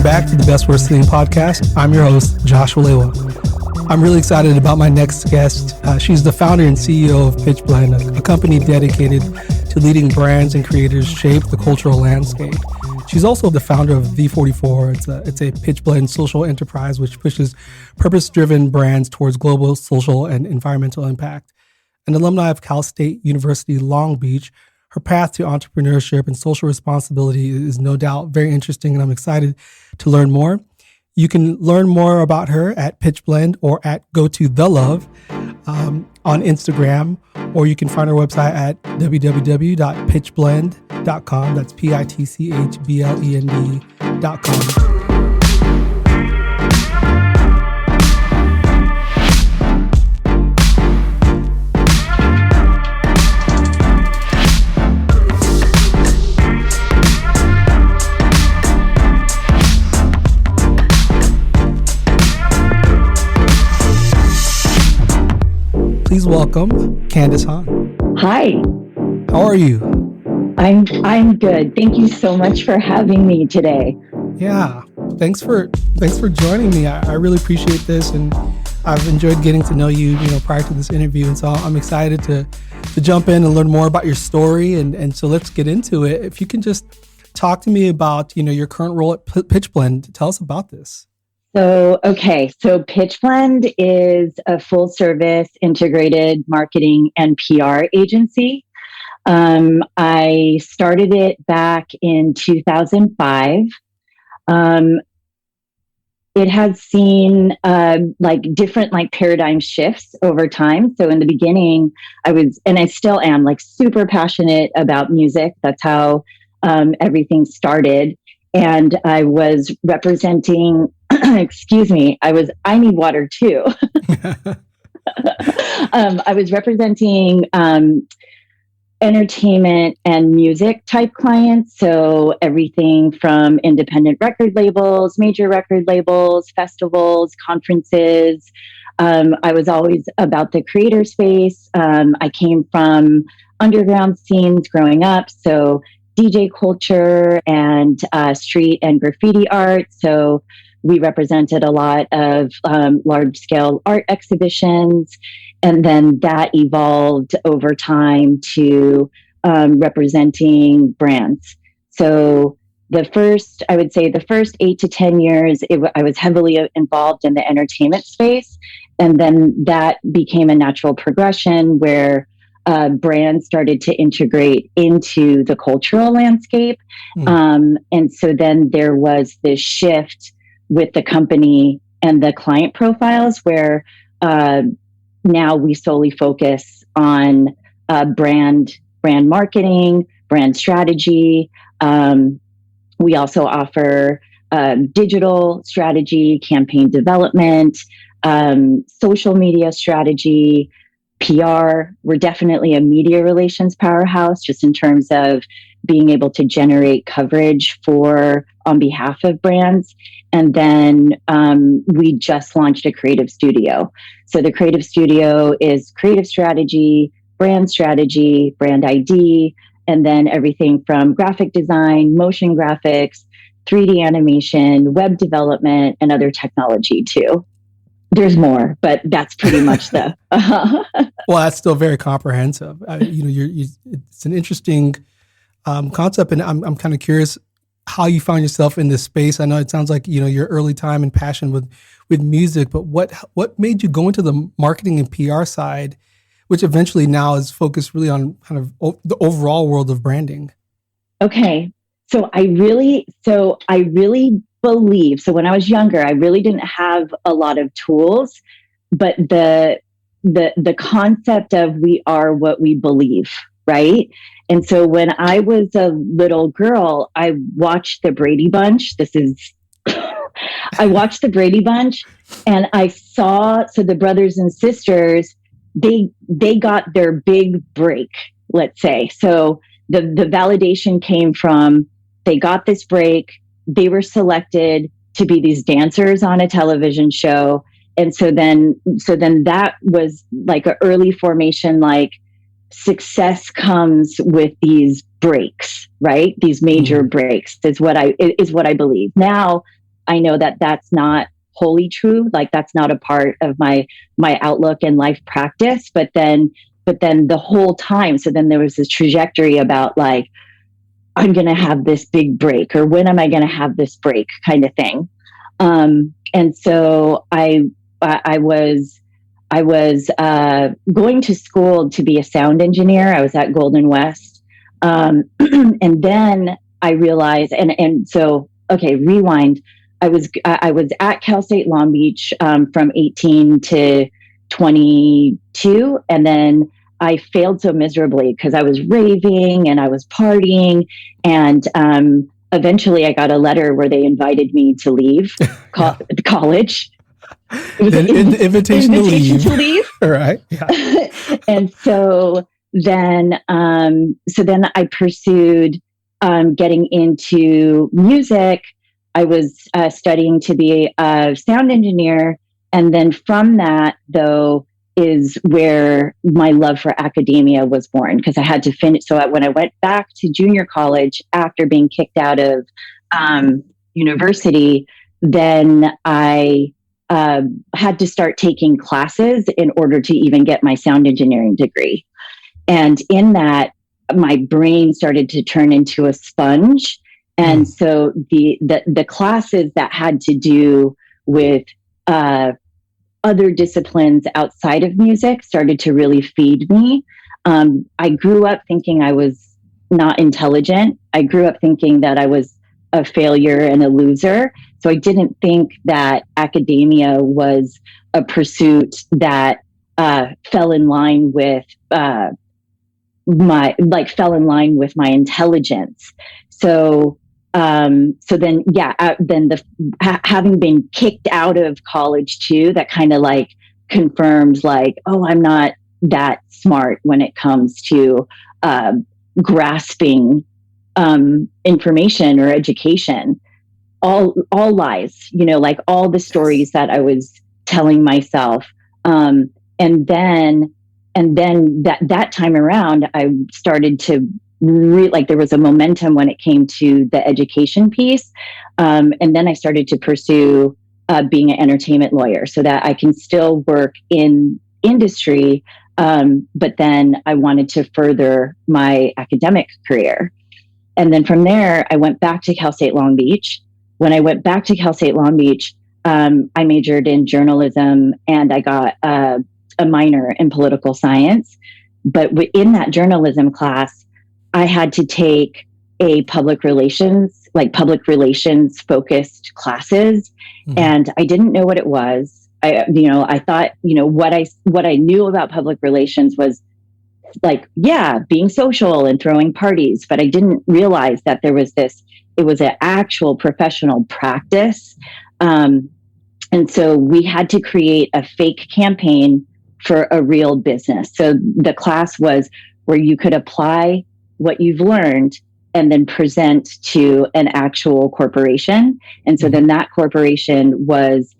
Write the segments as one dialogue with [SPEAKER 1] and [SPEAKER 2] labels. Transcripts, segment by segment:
[SPEAKER 1] back to the Best Worst Thing podcast. I'm your host, Joshua Lewa. I'm really excited about my next guest. She's the founder and CEO of Pitchblend, a company dedicated to leading brands and creators shape the cultural landscape. She's also the founder of V44. It's a Pitchblend social enterprise which pushes purpose-driven brands towards global social and environmental impact. An alumni of Cal State University Long Beach, her path to entrepreneurship and social responsibility is no doubt very interesting, and I'm excited to learn more. You can learn more about her at Pitchblend or at Go to The Love on Instagram, or you can find her website at www.pitchblend.com. That's pitchblend.com. Please welcome Candice Han.
[SPEAKER 2] Hi.
[SPEAKER 1] How are you?
[SPEAKER 2] I'm good. Thank you so much for having me today.
[SPEAKER 1] Yeah. Thanks for joining me. I really appreciate this, and I've enjoyed getting to know you, prior to this interview, and so I'm excited to jump in and learn more about your story, and so let's get into it. If you can just talk to me about, your current role at Pitchblend. Tell us about this.
[SPEAKER 2] So Pitchblend is a full service integrated marketing and PR agency. I started it back in 2005. It has seen different paradigm shifts over time. So in the beginning, I still am super passionate about music. That's how everything started. And I was representing, I need water too. I was representing entertainment and music type clients. So everything from independent record labels, major record labels, festivals, conferences. I was always about the creator space. I came from underground scenes growing up. So DJ culture and street and graffiti art. So we represented a lot of large scale art exhibitions. And then that evolved over time to representing brands. So the first 8 to 10 years, I was heavily involved in the entertainment space. And then that became a natural progression where brands started to integrate into the cultural landscape. And so then there was this shift with the company and the client profiles where now we solely focus on brand marketing, brand strategy. We also offer digital strategy, campaign development, social media strategy, PR. We're definitely a media relations powerhouse, just in terms of being able to generate coverage on behalf of brands. And then we just launched a creative studio. So the creative studio is creative strategy, brand ID, and then everything from graphic design, motion graphics, 3D animation, web development, and other technology too. There's more, but that's pretty much the.
[SPEAKER 1] Well, that's still very comprehensive. It's an interesting concept, and I'm kind of curious how you found yourself in this space. I know it sounds like your early time and passion with music, but what made you go into the marketing and PR side, which eventually now is focused really on kind of the overall world of branding?
[SPEAKER 2] Okay, so I really believe, so when I was younger, I really didn't have a lot of tools, but the concept of we are what we believe, right? And so when I was a little girl, I watched the Brady Bunch. I watched the Brady Bunch, and I saw, so the brothers and sisters, they got their big break, let's say. So the validation came from, they got this break, they were selected to be these dancers on a television show. And so then that was like an early formation, like success comes with these breaks, right? These major breaks is what I believe. Now, I know that that's not wholly true. Like that's not a part of my outlook and life practice. But then the whole time, so then there was this trajectory about like, I'm going to have this big break, or when am I going to have this break kind of thing. And so I was going to school to be a sound engineer. I was at Golden West. And then I realized, and so, okay, rewind. I was at Cal State Long Beach, from 18 to 22. And then I failed so miserably because I was raving and I was partying. And, eventually I got a letter where they invited me to leave college.
[SPEAKER 1] It was an invitation to leave. All right. Yeah.
[SPEAKER 2] And so then I pursued getting into music. I was studying to be a sound engineer. And then from that, though, is where my love for academia was born, because I had to finish. So when I went back to junior college after being kicked out of university, then I had to start taking classes in order to even get my sound engineering degree. And in that, my brain started to turn into a sponge. And so the classes that had to do with other disciplines outside of music started to really feed me. I grew up thinking I was not intelligent. I grew up thinking that I was a failure and a loser. So I didn't think that academia was a pursuit that fell in line with my intelligence. So then having been kicked out of college too, that kind of like confirmed like, oh, I'm not that smart when it comes to grasping information or education. All lies, like all the stories that I was telling myself. And then that time around, I started to there was a momentum when it came to the education piece. And then I started to pursue being an entertainment lawyer so that I can still work in industry. But then I wanted to further my academic career. And then from there, I went back to Cal State Long Beach. When I went back to Cal State Long Beach, I majored in journalism and I got a minor in political science. But within that journalism class, I had to take a public relations focused classes. Mm-hmm. And I didn't know what it was. I thought, what I knew about public relations was like, yeah, being social and throwing parties, but I didn't realize that it was an actual professional practice. And so we had to create a fake campaign for a real business. So the class was where you could apply what you've learned and then present to an actual corporation. And so then that corporation was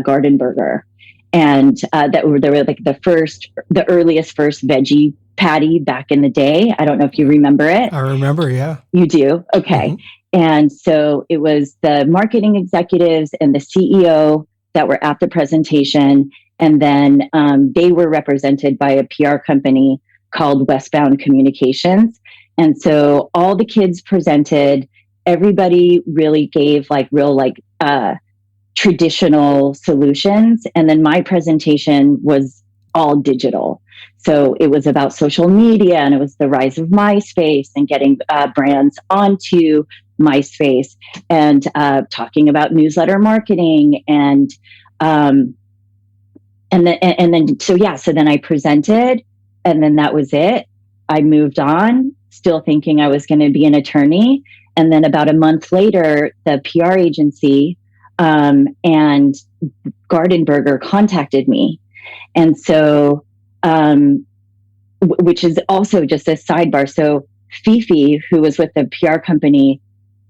[SPEAKER 2] Garden Burger. And they were like the earliest first veggie patty back in the day. I don't know if you remember it.
[SPEAKER 1] I remember, yeah.
[SPEAKER 2] You do? Okay. Mm-hmm. And so it was the marketing executives and the CEO that were at the presentation. And then they were represented by a PR company called Westbound Communications. And so all the kids presented, everybody really gave traditional solutions. And then my presentation was all digital. So it was about social media and it was the rise of MySpace and getting brands onto MySpace and talking about newsletter marketing and then I presented and then that was it. I moved on, still thinking I was going to be an attorney. And then about a month later, the PR agency and Garden Burger contacted me. And so, which is also just a sidebar. So Fifi, who was with the PR company,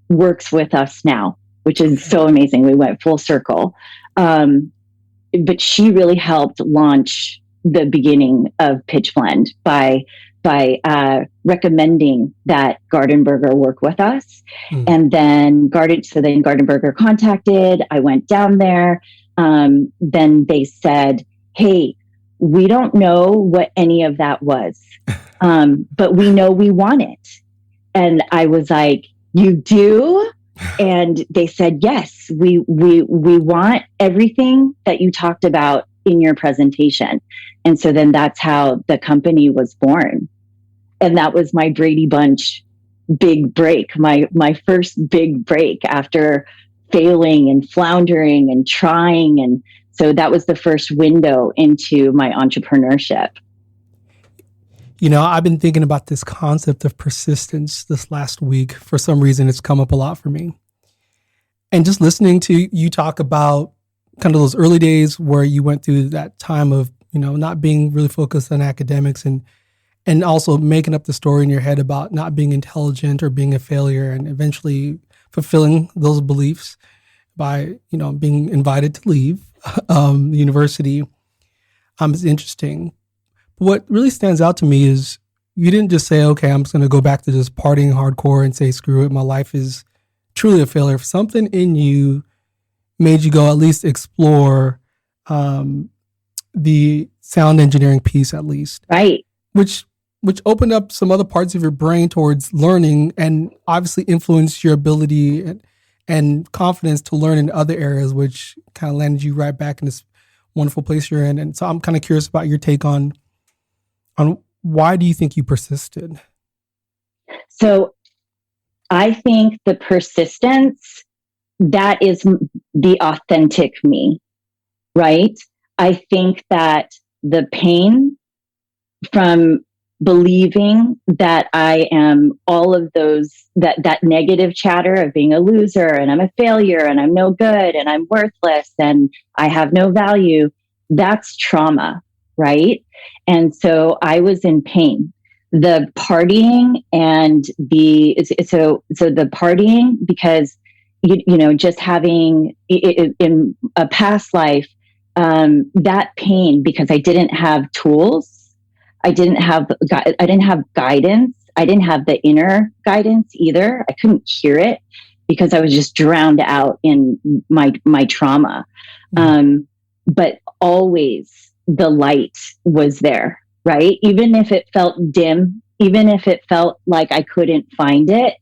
[SPEAKER 2] works with us now, which is so amazing. We went full circle. But she really helped launch the beginning of Pitchblend by by recommending that Gardenberger work with us. And then Gardenberger contacted, I went down there. Then they said, hey, we don't know what any of that was, but we know we want it. And I was like, you do? And they said, yes, we want everything that you talked about in your presentation. And so then that's how the company was born. And that was my Brady Bunch big break, my first big break after failing and floundering and trying. And so that was the first window into my entrepreneurship.
[SPEAKER 1] You know, I've been thinking about this concept of persistence this last week. For some reason, it's come up a lot for me. And just listening to you talk about kind of those early days where you went through that time of, you know, not being really focused on academics and also making up the story in your head about not being intelligent or being a failure, and eventually fulfilling those beliefs by, you know, being invited to leave the university. It's interesting. What really stands out to me is you didn't just say, okay, I'm just going to go back to just partying hardcore and say, screw it, my life is truly a failure. Something in you made you go at least explore the sound engineering piece, at least.
[SPEAKER 2] Right.
[SPEAKER 1] Which opened up some other parts of your brain towards learning, and obviously influenced your ability and confidence to learn in other areas, which kind of landed you right back in this wonderful place you're in. And so I'm kind of curious about your take on why do you think you persisted?
[SPEAKER 2] So I think the persistence, that is the authentic me, right? I think that the pain from believing that I am all of those, that negative chatter of being a loser and I'm a failure and I'm no good and I'm worthless and I have no value, that's trauma, right? And so I was in pain. The partying and the partying, because you know, just having in a past life, that pain, because I didn't have tools, I didn't have guidance, I didn't have the inner guidance either. I couldn't hear it because I was just drowned out in my trauma. But always the light was there, right? Even if it felt dim, even if it felt like I couldn't find it,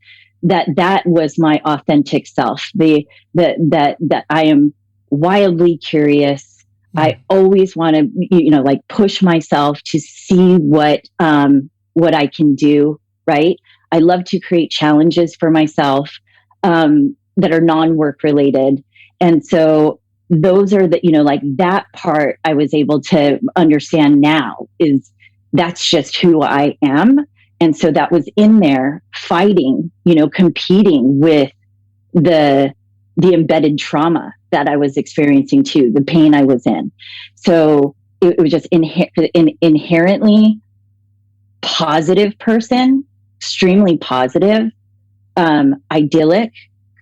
[SPEAKER 2] that was my authentic self. That I am wildly curious. I always want to, you know, like push myself to see what I can do, right? I love to create challenges for myself that are non-work related. And so those are the, you know, like that part I was able to understand now is that's just who I am. And so that was in there fighting, you know, competing with the embedded trauma that I was experiencing too, the pain I was in. So it was just an inherently positive person, extremely positive, idyllic.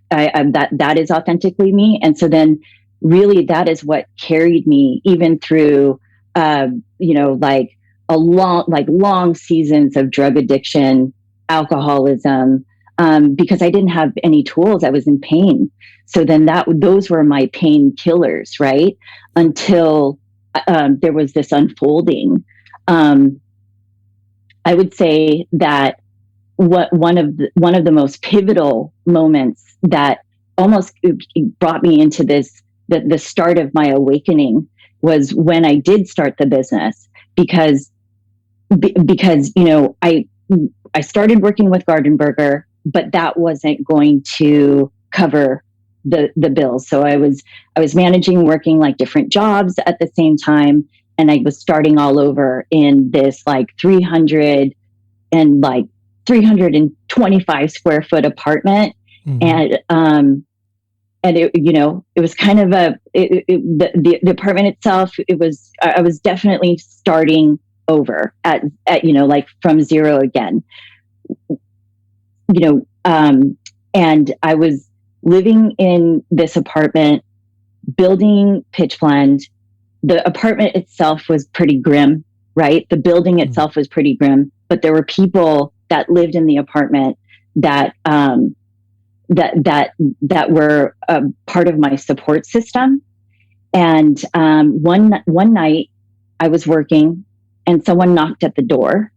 [SPEAKER 2] That is authentically me. And so then really that is what carried me even through, you know, like long seasons of drug addiction, alcoholism, because I didn't have any tools. I was in pain. So then those were my pain killers, right? Until there was this unfolding. I would say that one of the most pivotal moments that almost brought me into this, the start of my awakening, was when I did start the business, because you know, I started working with Gardenberger, but that wasn't going to cover the bills. So I was managing, working like different jobs at the same time, and I was starting all over in this like 325 square foot apartment. Mm-hmm. And it, you know, it was kind of the apartment itself. I was definitely starting over at, you know, like from zero again, you know, and I was living in this apartment, building Pitchblend. The apartment itself was pretty grim, right? The building itself was pretty grim. but there were people that lived in the apartment that that were part of my support system. And one night I was working and someone knocked at the door,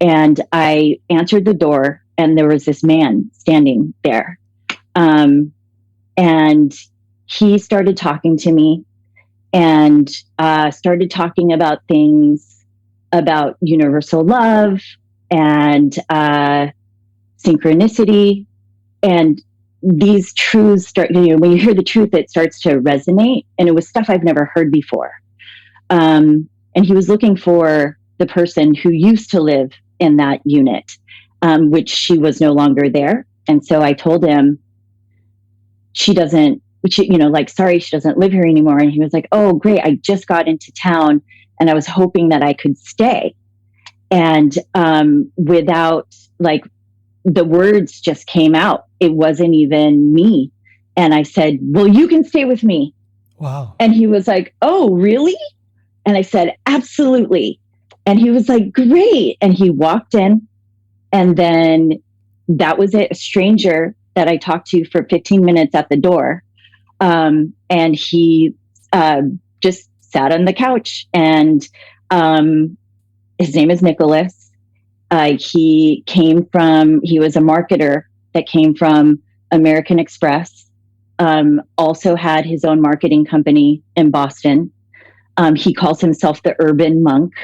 [SPEAKER 2] and I answered the door, and there was this man standing there. And he started talking to me and started talking about things about universal love and synchronicity. And these truths start, when you hear the truth, it starts to resonate. And it was stuff I've never heard before. And he was looking for the person who used to live in that unit, which she was no longer there. And so I told him, sorry, she doesn't live here anymore. And he was like, oh, great. I just got into town and I was hoping that I could stay. And without, like, the words just came out. It wasn't even me. And I said, well, you can stay with me.
[SPEAKER 1] Wow.
[SPEAKER 2] And he was like, oh, really? And I said, absolutely. And he was like, great. And he walked in, and then that was it. A stranger that I talked to for 15 minutes at the door. And he just sat on the couch, and his name is Nicholas. He was a marketer that came from American Express, also had his own marketing company in Boston. He calls himself the urban monk,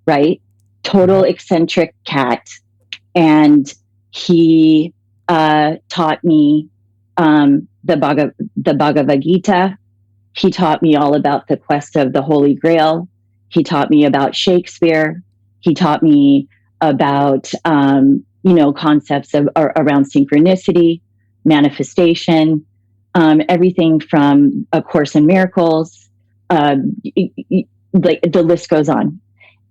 [SPEAKER 2] right? Total eccentric cat. And he taught me the Bhagavad Gita. He taught me all about the quest of the Holy Grail. He taught me about Shakespeare. He taught me about, concepts around synchronicity, manifestation, everything from A Course in Miracles. The list goes on.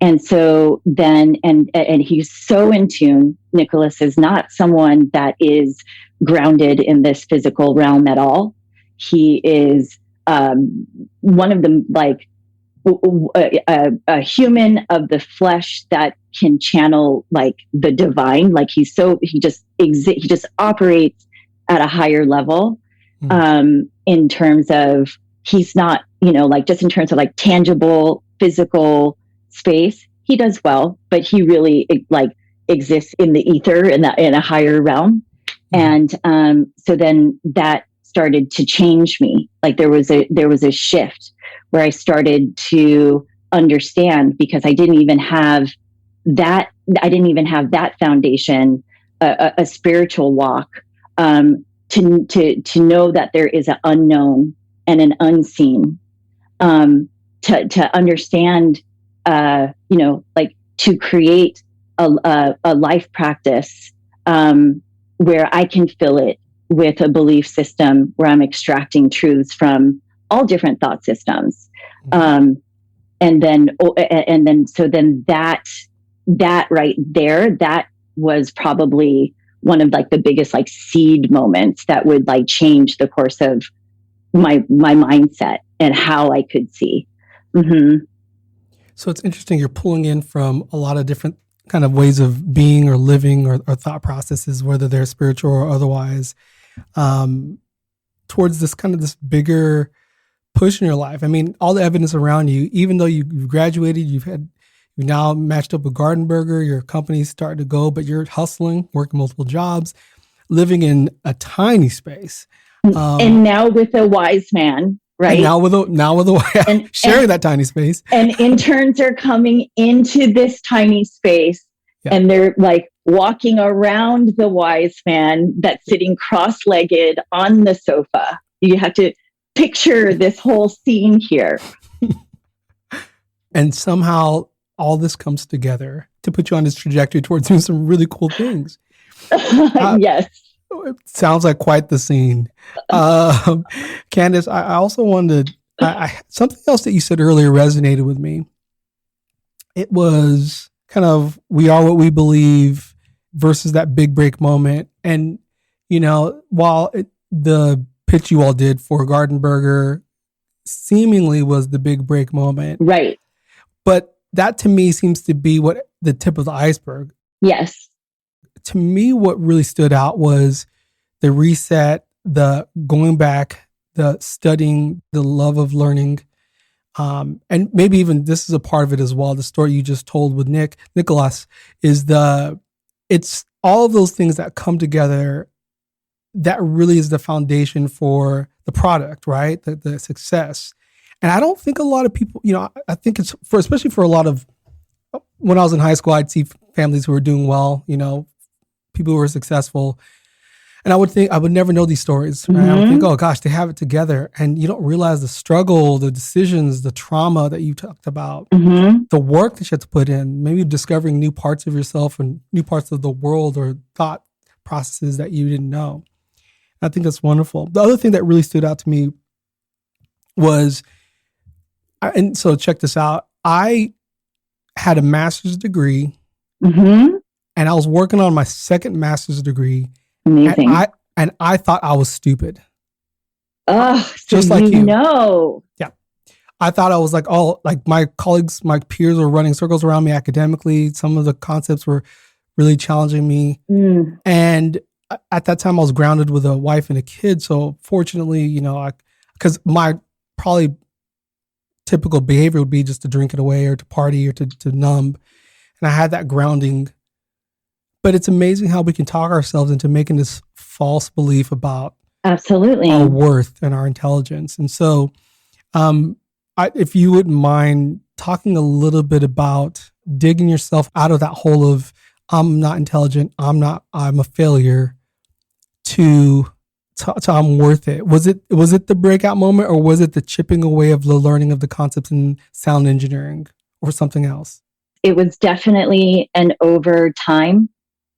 [SPEAKER 2] And so then, and he's so in tune. Nicholas is not someone that is grounded in this physical realm at all. He is one of them, like a human of the flesh that can channel like the divine. Like he just operates at a higher level. In terms of, he's not, just in terms of like tangible physical space, he does well, but he really exists in the ether in a higher realm. And so then that started to change me. Like there was a shift where I started to understand, because I didn't even have that foundation, a spiritual walk, to know that there is an unknown and an unseen, to understand, to create a life practice, where I can fill it with a belief system where I'm extracting truths from all different thought systems. And then that right there, that was probably one of like the biggest like seed moments that would like change the course of my mindset and how I could see.
[SPEAKER 1] So it's interesting. You're pulling in from a lot of different kind of ways of being or living or thought processes, whether they're spiritual or otherwise, towards this bigger push in your life. I mean, all the evidence around you, even though you've graduated, you've now matched up with Gardenburger, your company's starting to go, but you're hustling, working multiple jobs, living in a tiny space.
[SPEAKER 2] And now with a wise man, right?
[SPEAKER 1] And now with a sharing that tiny space.
[SPEAKER 2] And interns are coming into this tiny space, and they're like walking around the wise man that's sitting cross-legged on the sofa. You have to picture this whole scene here.
[SPEAKER 1] And somehow all this comes together to put you on this trajectory towards doing some really cool things.
[SPEAKER 2] Yes.
[SPEAKER 1] It sounds like quite the scene. Candice, I also wanted something else that you said earlier resonated with me. It was kind of, we are what we believe versus that big break moment. And, while the pitch you all did for Gardenburger seemingly was the big break moment.
[SPEAKER 2] Right.
[SPEAKER 1] But that to me seems to be what the tip of the iceberg.
[SPEAKER 2] Yes.
[SPEAKER 1] To me, what really stood out was the reset, the going back, the studying, the love of learning. And maybe even this is a part of it as well. The story you just told with Nicholas is it's all of those things that come together that really is the foundation for the product, right? The success. And I don't think a lot of people, I think it's especially for a lot of, when I was in high school, I'd see families who were doing well, people who were successful. And I would never know these stories, right? I would think, oh gosh, they have it together. And you don't realize the struggle, the decisions, the trauma that you talked about, the work that you have to put in, maybe discovering new parts of yourself and new parts of the world or thought processes that you didn't know. I think that's wonderful. The other thing that really stood out to me was, and so check this out, I had a master's degree and I was working on my second master's degree.
[SPEAKER 2] Amazing.
[SPEAKER 1] And I thought I was stupid.
[SPEAKER 2] Oh,
[SPEAKER 1] just like you.
[SPEAKER 2] Yeah.
[SPEAKER 1] I thought I was like, my colleagues, my peers were running circles around me academically. Some of the concepts were really challenging me. And at that time I was grounded with a wife and a kid. So fortunately, because my probably typical behavior would be just to drink it away or to party or to numb. And I had that grounding. But it's amazing how we can talk ourselves into making this false belief about
[SPEAKER 2] absolutely
[SPEAKER 1] our worth and our intelligence. And so if you wouldn't mind talking a little bit about digging yourself out of that hole of I'm not intelligent, I'm a failure, to I'm worth it. Was it the breakout moment, or was it the chipping away of the learning of the concepts in sound engineering or something else?
[SPEAKER 2] It was definitely an over time.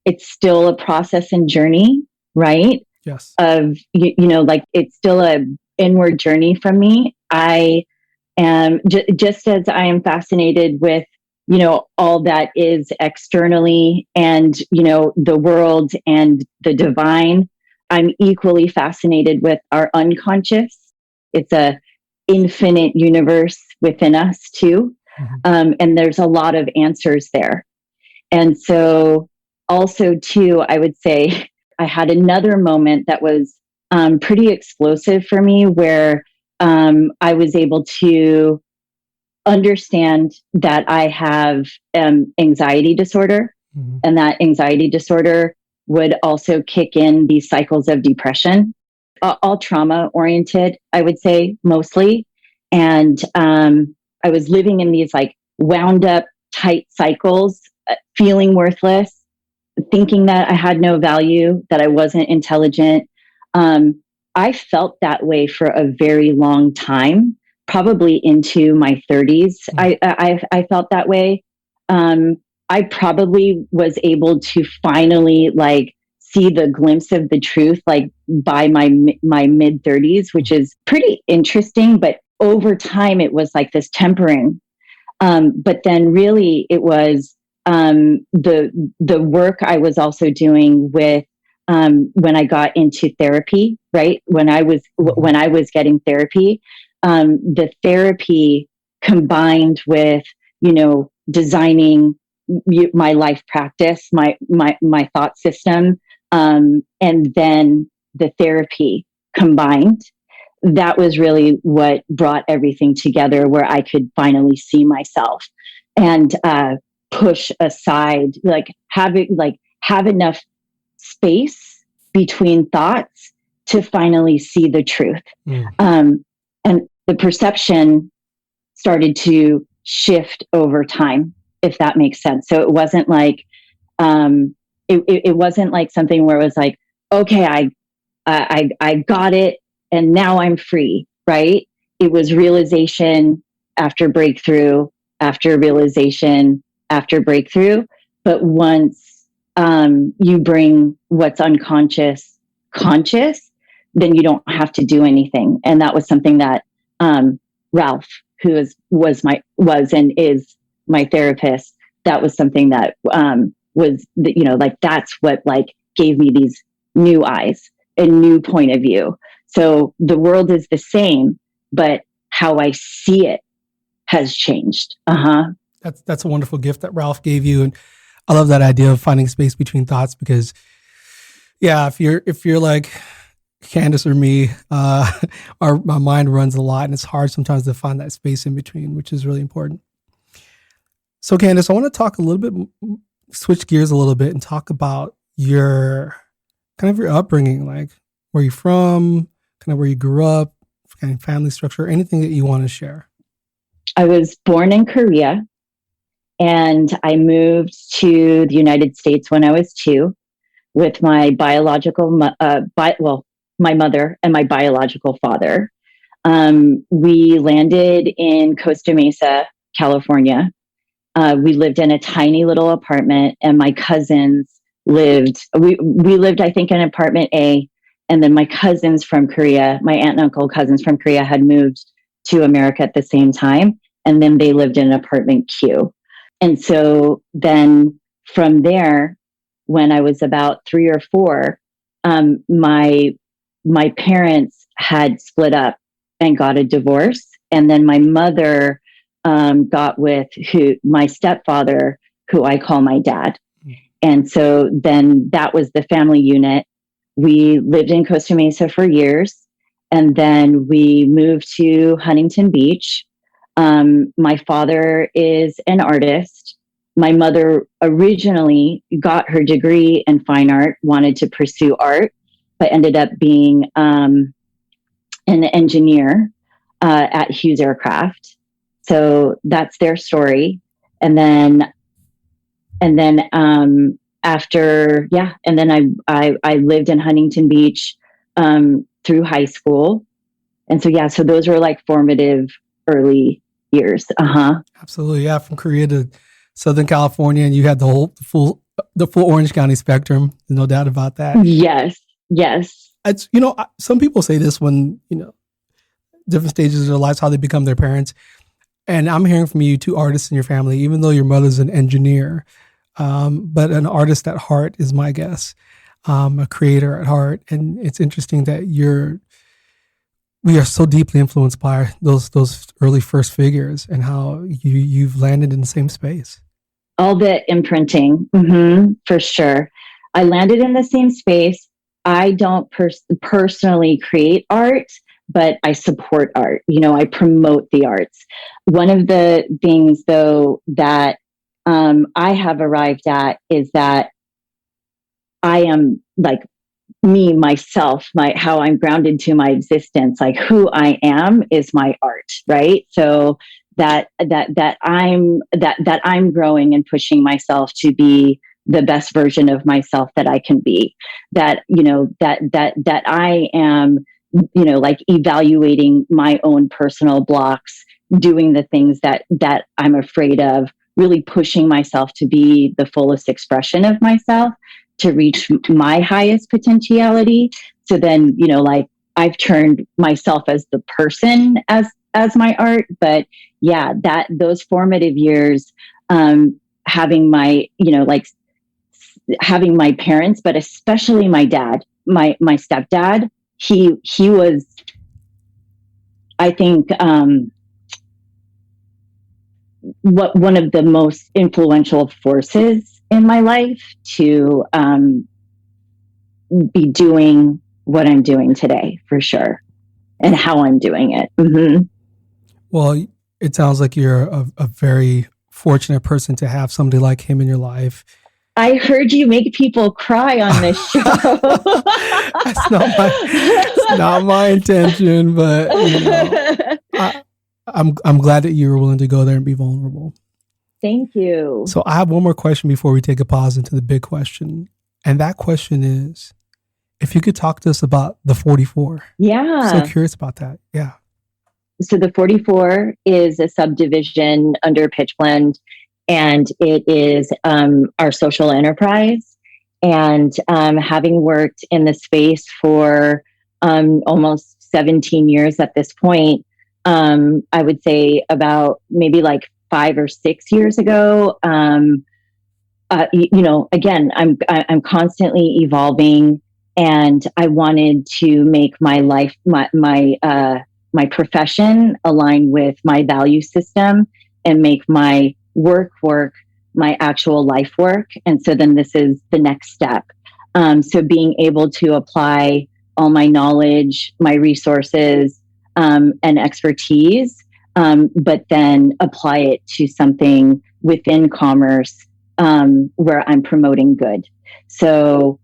[SPEAKER 2] It's still a process and journey, right?
[SPEAKER 1] Yes.
[SPEAKER 2] Of, it's still a inward journey from me. I am just as I am fascinated with, all that is externally and, the world and the divine. I'm equally fascinated with our unconscious. It's a infinite universe within us too. And there's a lot of answers there. And so also too, I would say I had another moment that was pretty explosive for me where I was able to understand that I have anxiety disorder, and that anxiety disorder would also kick in these cycles of depression, all trauma oriented, I would say mostly. And I was living in these like wound up tight cycles, feeling worthless, thinking that I had no value, that I wasn't intelligent. I felt that way for a very long time, probably into my 30s. I felt that way. I probably was able to finally see the glimpse of the truth, by my mid 30s, which is pretty interesting. But over time, it was like this tempering. But then really it was the work I was also doing with when I got into therapy, right? When I was getting therapy, the therapy combined with, designing my life practice, my thought system, and then the therapy combined, that was really what brought everything together, where I could finally see myself and push aside, have enough space between thoughts to finally see the truth. And the perception started to shift over time, if that makes sense. So it wasn't like, it wasn't like something where it was like, okay, I got it and now I'm free, right? It was realization after breakthrough, after realization, after breakthrough. But once you bring what's unconscious conscious, then you don't have to do anything. And that was something that Ralph, who was and is my therapist, that was something that was, that's what gave me these new eyes, a new point of view. So the world is the same, but how I see it has changed.
[SPEAKER 1] That's a wonderful gift that Ralph gave you. And I love that idea of finding space between thoughts because, yeah, if you're like Candice or me, my mind runs a lot, and it's hard sometimes to find that space in between, which is really important. So, Candice, I want to talk a little bit, switch gears a little bit, and talk about your upbringing, like where you're from, kind of where you grew up, kind of family structure, anything that you want to share.
[SPEAKER 2] I was born in Korea, and I moved to the United States when I was 2 with my biological, my mother and my biological father. We landed in Costa Mesa, California. We lived in a tiny little apartment, and my cousins lived, we lived, I think, in apartment A. And then my cousins from Korea, my aunt and uncle cousins from Korea had moved to America at the same time. And then they lived in apartment Q. And so then from there, when I was about 3 or 4, my parents had split up and got a divorce. And then my mother got with my stepfather, who I call my dad. And so then that was the family unit. We lived in Costa Mesa for years, and then we moved to Huntington Beach. My father is an artist. My mother originally got her degree in fine art, wanted to pursue art, but ended up being an engineer at Hughes Aircraft. So that's their story. And then after, and then I lived in Huntington Beach through high school. And so those were like formative early years.
[SPEAKER 1] Absolutely. Yeah. From Korea to Southern California, and you had the full Orange County spectrum. No doubt about that.
[SPEAKER 2] Yes.
[SPEAKER 1] It's, some people say this when, different stages of their lives, how they become their parents. And I'm hearing from you, 2 artists in your family, even though your mother's an engineer, but an artist at heart is my guess, a creator at heart. And it's interesting that we are so deeply influenced by those early first figures and how you've landed in the same space.
[SPEAKER 2] All the imprinting, for sure. I landed in the same space. I don't personally create art, but I support art. I promote the arts. One of the things, though, that I have arrived at is that I am like me, myself, how I'm grounded to my existence, like who I am is my art, right? So that I'm growing and pushing myself to be the best version of myself that I can be. That I am, like evaluating my own personal blocks, doing the things that I'm afraid of, really pushing myself to be the fullest expression of myself, to reach my highest potentiality. So then, like I've turned myself as the person as my art. But yeah, those formative years, having my, having my parents, but especially my dad, my stepdad, he was, I think, one of the most influential forces in my life to be doing what I'm doing today, for sure, and how I'm doing it. Mm-hmm.
[SPEAKER 1] Well, it sounds like you're a very fortunate person to have somebody like him in your life.
[SPEAKER 2] I heard you make people cry on this show.
[SPEAKER 1] That's not my intention, but I'm glad that you were willing to go there and be vulnerable.
[SPEAKER 2] Thank you.
[SPEAKER 1] So I have one more question before we take a pause into the big question. And that question is, if you could talk to us about the 44.
[SPEAKER 2] Yeah.
[SPEAKER 1] I'm so curious about that. Yeah.
[SPEAKER 2] So the 44 is a subdivision under Pitchblend, and it is our social enterprise. And having worked in the space for almost 17 years at this point, I would say about maybe like 5 or 6 years ago, again, I'm constantly evolving, and I wanted to make my life, my profession align with my value system, and make my work, my actual life work. And so then this is the next step. So being able to apply all my knowledge, my resources, and expertise, but then apply it to something within commerce where I'm promoting good. So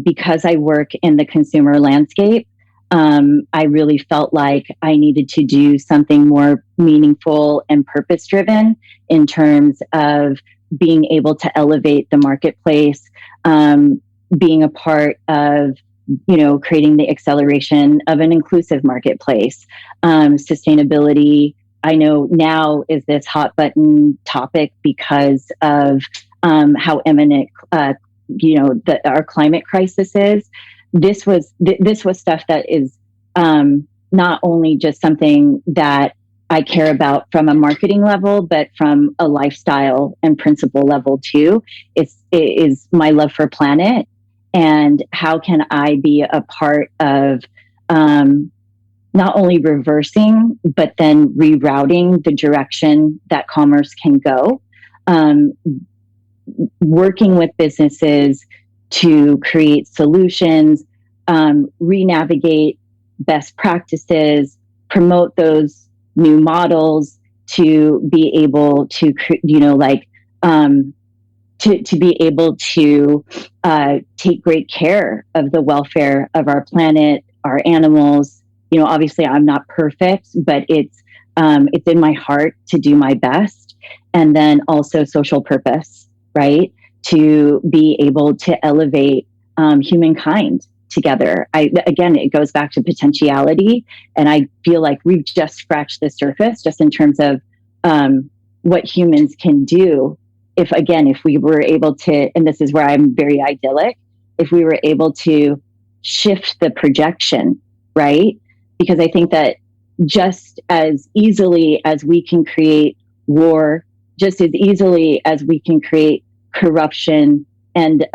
[SPEAKER 2] because I work in the consumer landscape, I really felt like I needed to do something more meaningful and purpose-driven in terms of being able to elevate the marketplace, being a part of, creating the acceleration of an inclusive marketplace. Sustainability, I know now, is this hot button topic because of how imminent, our climate crisis is. This was stuff that is not only just something that I care about from a marketing level, but from a lifestyle and principle level too. It is my love for planet, and how can I be a part of not only reversing, but then rerouting the direction that commerce can go, working with businesses to create solutions, re-navigate best practices, promote those new models to be able to, to be able to take great care of the welfare of our planet, our animals. Obviously I'm not perfect, but it's in my heart to do my best. And then also social purpose, right? To be able to elevate humankind together. Again, it goes back to potentiality. And I feel like we've just scratched the surface just in terms of what humans can do. If we were able to, and this is where I'm very idyllic, if we were able to shift the projection, right? Because I think that just as easily as we can create war, just as easily as we can create corruption and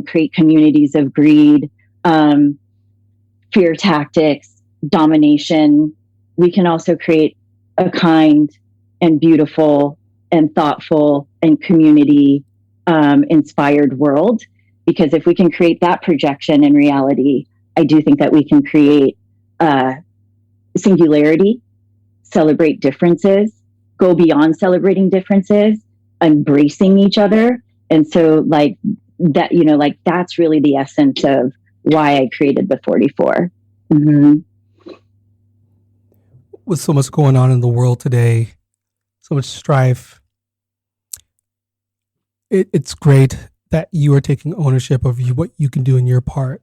[SPEAKER 2] create communities of greed, fear tactics, domination, we can also create a kind and beautiful and thoughtful and community inspired world. Because if we can create that projection in reality, I do think that we can create singularity, celebrate differences, go beyond celebrating differences, embracing each other. And so that's really the essence of why I created the 44. Mm-hmm.
[SPEAKER 1] With so much going on in the world today, so much strife, it's great that you are taking ownership of what you can do in your part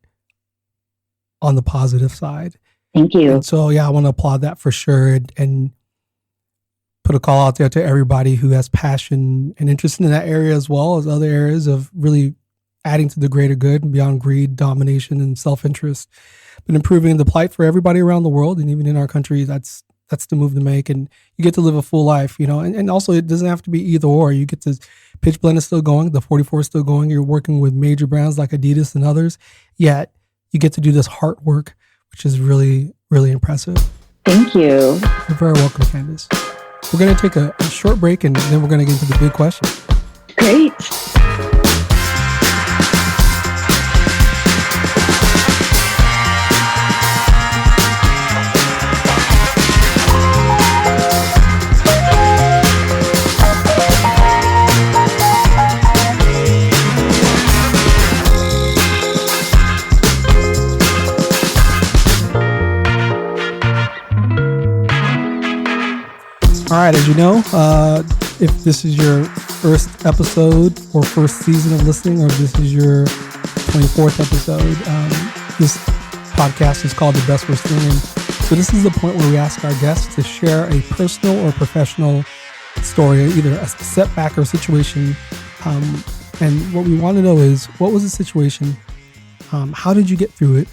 [SPEAKER 1] on the positive side.
[SPEAKER 2] Thank you.
[SPEAKER 1] And so, I want to applaud that for sure, and put a call out there to everybody who has passion and interest in that area, as well as other areas of really adding to the greater good and beyond greed, domination, and self-interest, but improving the plight for everybody around the world and even in our country. That's the move to make, and you get to live a full life, and also it doesn't have to be either or. You get to, Pitchblend is still going, the 44 is still going. You're working with major brands like Adidas and others, yet you get to do this heart work, which is really, really impressive.
[SPEAKER 2] Thank you.
[SPEAKER 1] You're very welcome, Candice. We're going to take a short break, and then we're going to get into the big question.
[SPEAKER 2] Great.
[SPEAKER 1] All right, as you know, if this is your first episode or first season of listening, or if this is your 24th episode, this podcast is called The Best Worst Thing. And so this is the point where we ask our guests to share a personal or professional story, either a setback or situation. And what we want to know is, what was the situation? How did you get through it?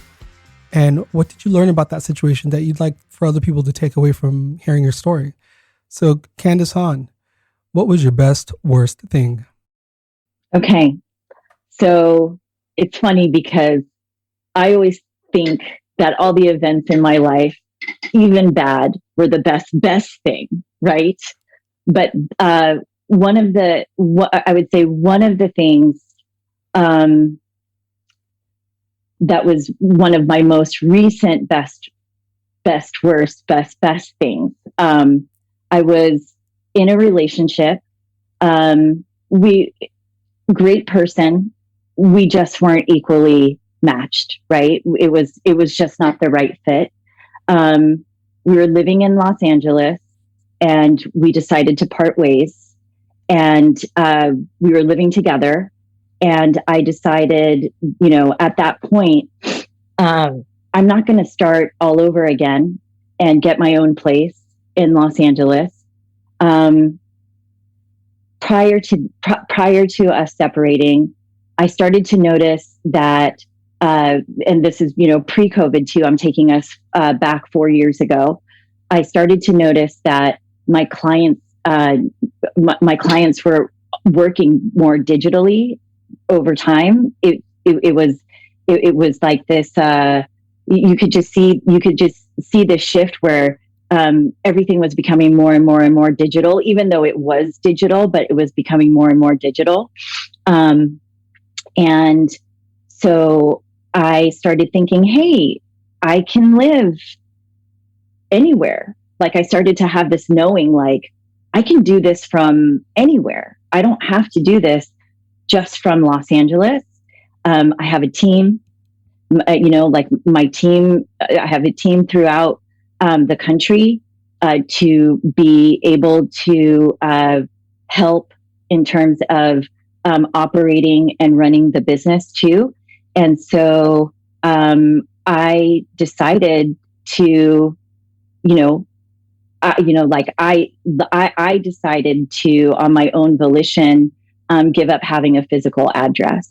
[SPEAKER 1] And what did you learn about that situation that you'd like for other people to take away from hearing your story? So, Candice Han, what was your best, worst thing?
[SPEAKER 2] Okay. So it's funny because I always think that all the events in my life, even bad, were the best thing, right? But I would say one of the things that was one of my most recent best things. I was in a relationship. We great person. We just weren't equally matched, right? It was just not the right fit. We were living in Los Angeles, and we decided to part ways. And we were living together, and I decided, at that point, I'm not going to start all over again and get my own place in Los Angeles. Prior to us separating, I started to notice that, and this is, pre-COVID too, I'm taking us back 4 years ago. I started to notice that my clients were working more digitally over time. It was like this, you could just see the shift where everything was becoming more and more and more digital, even though it was digital, but it was becoming more and more digital. And so I started thinking, hey, I can live anywhere. Like, I started to have this knowing, like, I can do this from anywhere. I don't have to do this just from Los Angeles. I have a team, like my team, I have a team throughout the country to be able to help in terms of operating and running the business too. And so I decided to, I decided to, on my own volition, give up having a physical address,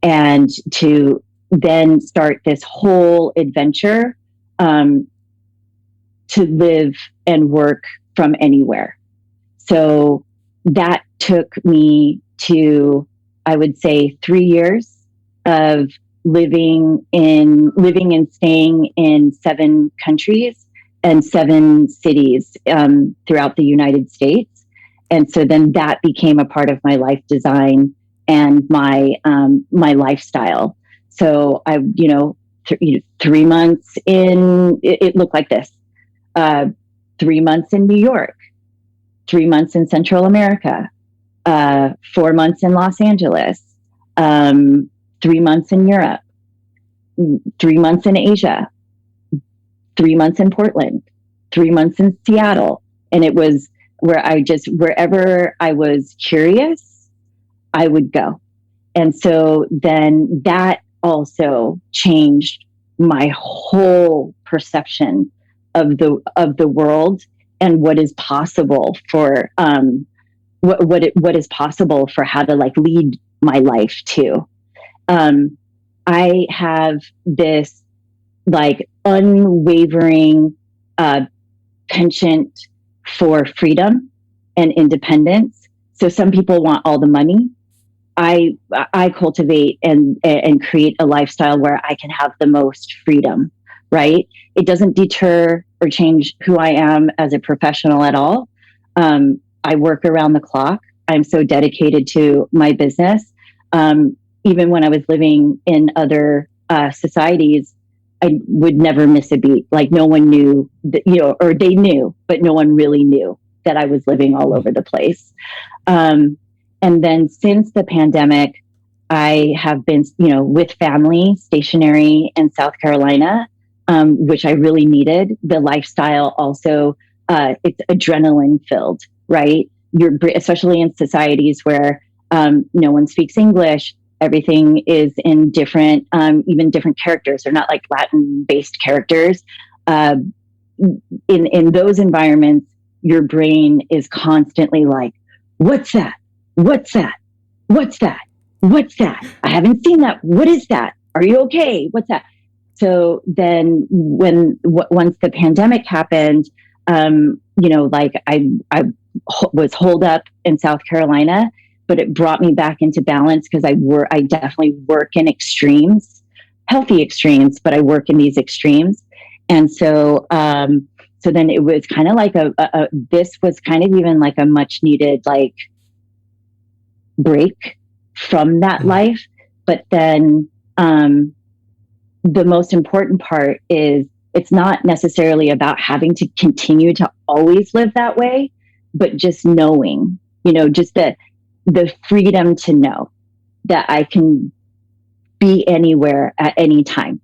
[SPEAKER 2] and to then start this whole adventure to live and work from anywhere. So that took me to, I would say, 3 years of living and staying in 7 countries and 7 cities throughout the United States. And so then that became a part of my life design and my lifestyle. So I, 3 months in, it looked like this. 3 months in New York, 3 months in Central America, 4 months in Los Angeles, 3 months in Europe, 3 months in Asia, 3 months in Portland, 3 months in Seattle. And it was where wherever I was curious, I would go. And so then that also changed my whole perception of the world and what is possible for what is possible for how to like lead my life too. I have this like unwavering penchant for freedom and independence. So some people want all the money. I cultivate and create a lifestyle where I can have the most freedom, right? It doesn't deter or change who I am as a professional at all. I work around the clock. I'm so dedicated to my business. Even when I was living in other societies, I would never miss a beat. Like no one knew that, or they knew, but no one really knew that I was living all over the place. And then since the pandemic, I have been, with family stationary in South Carolina, which I really needed. The lifestyle also, it's adrenaline filled, right? Especially in societies where no one speaks English. Everything is in different, even different characters. They're not like Latin-based characters. In those environments, your brain is constantly like, "What's that? What's that? What's that? What's that? I haven't seen that. What is that? Are you okay? What's that?" So then, once the pandemic happened, like I was holed up in South Carolina. But it brought me back into balance because I definitely work in extremes, healthy extremes, but I work in these extremes. And so, so then it was kind of like this was kind of even like a much needed like break from that life. But then, the most important part is it's not necessarily about having to continue to always live that way, but just knowing, just the freedom to know that I can be anywhere at any time.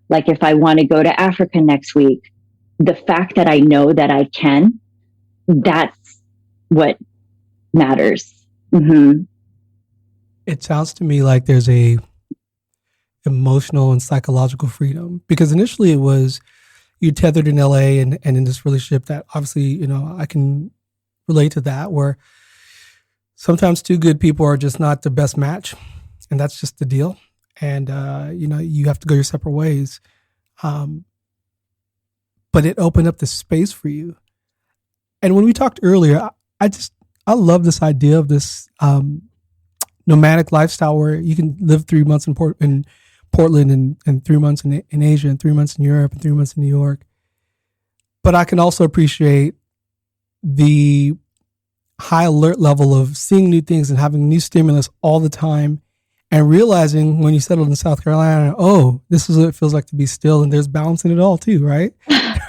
[SPEAKER 2] Like if I want to go to Africa next week, the fact that I know that I can, that's what matters. Mm-hmm.
[SPEAKER 1] It sounds to me like there's a emotional and psychological freedom, because initially it was you tethered in LA and in this relationship that obviously, I can relate to that, where sometimes two good people are just not the best match, and that's just the deal. And, you have to go your separate ways. But it opened up the space for you. And when we talked earlier, I love this idea of this nomadic lifestyle where you can live 3 months in Portland and 3 months in Asia and 3 months in Europe and 3 months in New York. But I can also appreciate the high alert level of seeing new things and having new stimulus all the time, and realizing when you settled in South Carolina, oh, this is what it feels like to be still, and there's balance in it all too, right?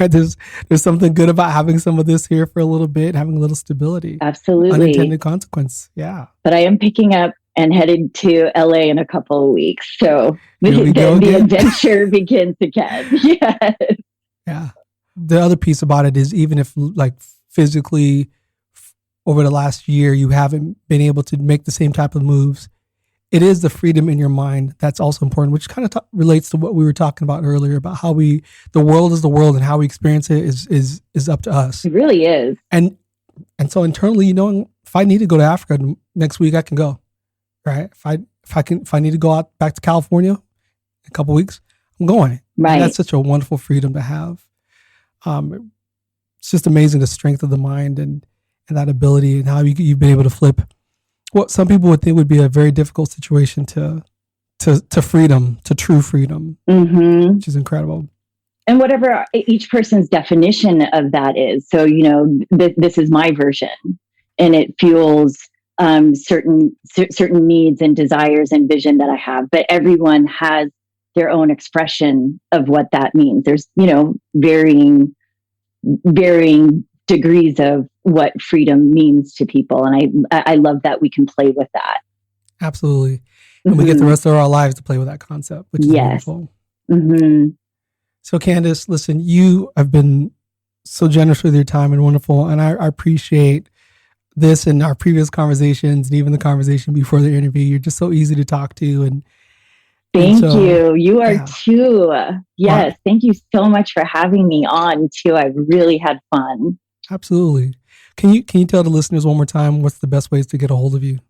[SPEAKER 1] There's something good about having some of this here for a little bit, having a little stability.
[SPEAKER 2] Absolutely.
[SPEAKER 1] Unintended consequence. Yeah.
[SPEAKER 2] But I am picking up and headed to LA in a couple of weeks. So the adventure begins again. Yes.
[SPEAKER 1] Yeah. The other piece about it is, even if like physically over the last year, you haven't been able to make the same type of moves, it is the freedom in your mind that's also important, which kind of relates to what we were talking about earlier about how the world is the world, and how we experience it is up to us.
[SPEAKER 2] It really is.
[SPEAKER 1] And so internally, if I need to go to Africa next week, I can go, right? If I need to go out back to California in a couple of weeks, I'm going.
[SPEAKER 2] Right.
[SPEAKER 1] And that's such a wonderful freedom to have. It's just amazing the strength of the mind and that ability, and how you've been able to flip what some people would think would be a very difficult situation to freedom, to true freedom,
[SPEAKER 2] mm-hmm.
[SPEAKER 1] which is incredible.
[SPEAKER 2] And whatever each person's definition of that is. So, this is my version, and it fuels certain needs and desires and vision that I have. But everyone has their own expression of what that means. There's, varying degrees of what freedom means to people. And I love that we can play with that.
[SPEAKER 1] Absolutely. And we get the rest of our lives to play with that concept, which is wonderful.
[SPEAKER 2] Mm-hmm.
[SPEAKER 1] So Candice, listen, you have been so generous with your time and wonderful. And I appreciate this and our previous conversations and even the conversation before the interview. You're just so easy to talk to. And
[SPEAKER 2] Thank you. You are too. Yes. Wow. Thank you so much for having me on too. I really had fun.
[SPEAKER 1] Absolutely. Can you tell the listeners one more time what's the best ways to get a hold of you?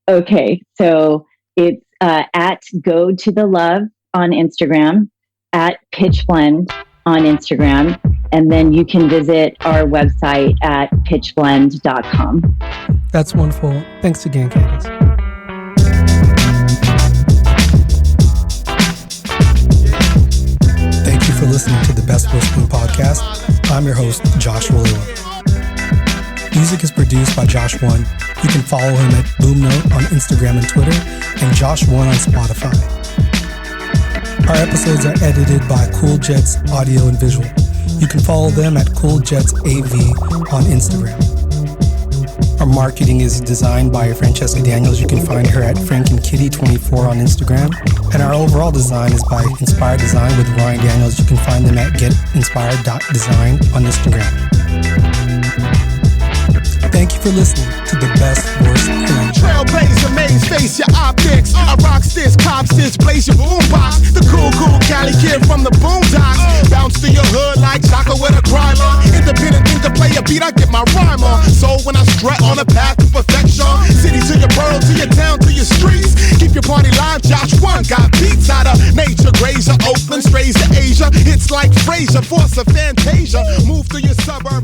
[SPEAKER 2] Okay. So it's at Go to the Love on Instagram, at Pitchblend on Instagram, and then you can visit our website at pitchblend.com.
[SPEAKER 1] That's wonderful. Thanks again, Candice. Thank you for listening to the Best Worst podcast. I'm your host, Joshua Lewa. Music is produced by Josh One. You can follow him at Boomnote on Instagram and Twitter, and Josh One on Spotify. Our episodes are edited by Cool Jets Audio and Visual. You can follow them at Cool Jets AV on Instagram. Our marketing is designed by Francesca Daniels. You can find her at FrankandKitty24 on Instagram. And our overall design is by Inspired Design with Ryan Daniels. You can find them at getinspired.design on Instagram. Thank you for listening to the Best Worst thing.
[SPEAKER 3] Trailblazer, main face your optics. I rock this, cops this, blaze your boombox. The cool Cali kid from the boondocks. Bounce to your hood like Chaka with a crime on. Independent thing to play a beat, I get my rhyme on. So when I strut on a path to perfection, city to your borough, to your town, to your streets. Keep your party live, Josh One got beats out of nature. Grazer, Oakland, strays to Asia. Hits like Fraser, force of Fantasia. Move through your suburbs.